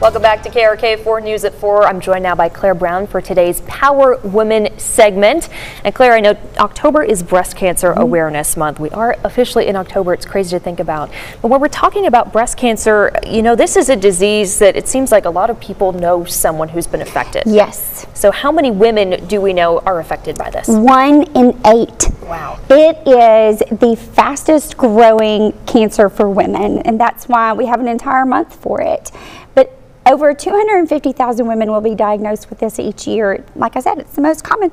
Welcome back to KARK 4 News at 4. I'm joined now by Claire Brown for today's Power Women segment. And Claire, I know October is Breast Cancer Awareness Month. We are officially in October. It's crazy to think about. But when we're talking about breast cancer, you know, this is a disease that it seems like a lot of people know someone who's been affected. Yes. So how many women do we know are affected by this? 1 in 8. Wow. It is the fastest growing cancer for women, and that's why we have an entire month for it. But over 250,000 women will be diagnosed with this each year. Like I said, it's the most common.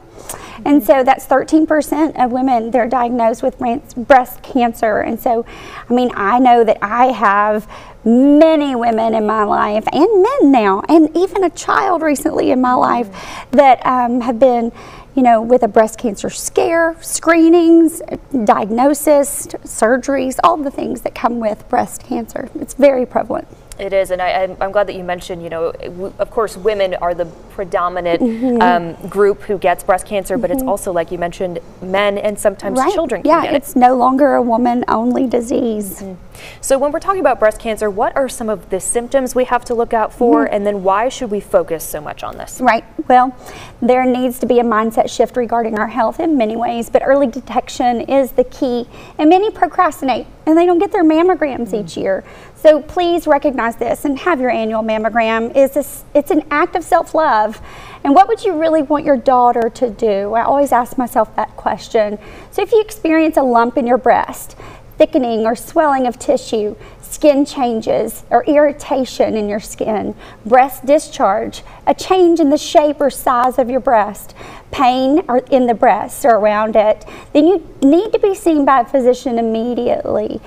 And so that's 13% of women that are diagnosed with breast cancer. And so, I mean, I know that I have many women in my life, and men now, and even a child recently in my life that have been, you know, with a breast cancer scare, screenings, diagnosis, surgeries, all the things that come with breast cancer. It's very prevalent. It is, and I'm glad that you mentioned, you know, of course, women are the predominant group who gets breast cancer, but it's also, like you mentioned, men and sometimes children can get it. It's no longer a woman-only disease. So when we're talking about breast cancer, what are some of the symptoms we have to look out for, and then why should we focus so much on this? Right. Well, there needs to be a mindset shift regarding our health in many ways, but early detection is the key, and many procrastinate and they don't get their mammograms each year. So please recognize this and have your annual mammogram. It's an act of self-love. And what would you really want your daughter to do? I always ask myself that question. So if you experience a lump in your breast, thickening or swelling of tissue, skin changes or irritation in your skin, breast discharge, a change in the shape or size of your breast, pain or in the breast or around it, then you need to be seen by a physician immediately.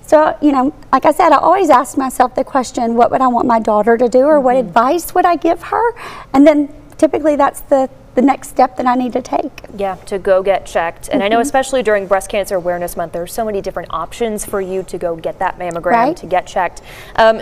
So, you know, like I said, I always ask myself the question, what would I want my daughter to do, or what advice would I give her? And then typically that's the next step that I need to take. Yeah, to go get checked. And I know especially during Breast Cancer Awareness Month, there are so many different options for you to go get that mammogram, to get checked.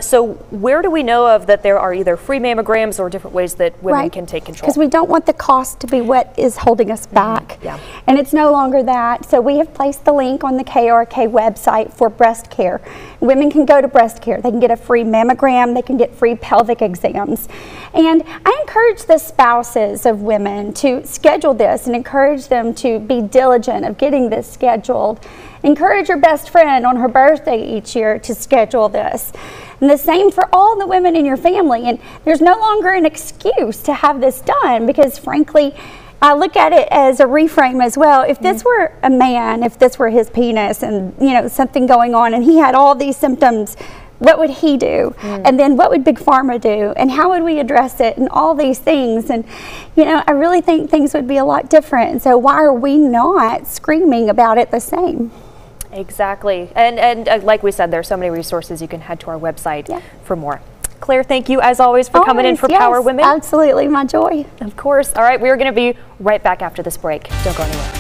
So where do we know of that there are either free mammograms or different ways that women can take control? Because we don't want the cost to be what is holding us back. And it's no longer that. So we have placed the link on the KARK website for breast care. Women can go to breast care. They can get a free mammogram. They can get free pelvic exams. And I encourage the spouses of women to schedule this and encourage them to be diligent of getting this scheduled. Encourage your best friend on her birthday each year to schedule this. And the same for all the women in your family. And there's no longer an excuse to have this done, because frankly, I look at it as a reframe as well. If this were a man, if this were his penis and, you know, something going on and he had all these symptoms, what would he do? And then what would Big Pharma do? And how would we address it? And all these things. And, you know, I really think things would be a lot different. And so why are we not screaming about it the same? Exactly. And like we said, there are so many resources. You can head to our website for more. Claire, thank you as always for coming in for Power Women. Absolutely, my joy. Of course. All right, we're going to be right back after this break. Don't go anywhere.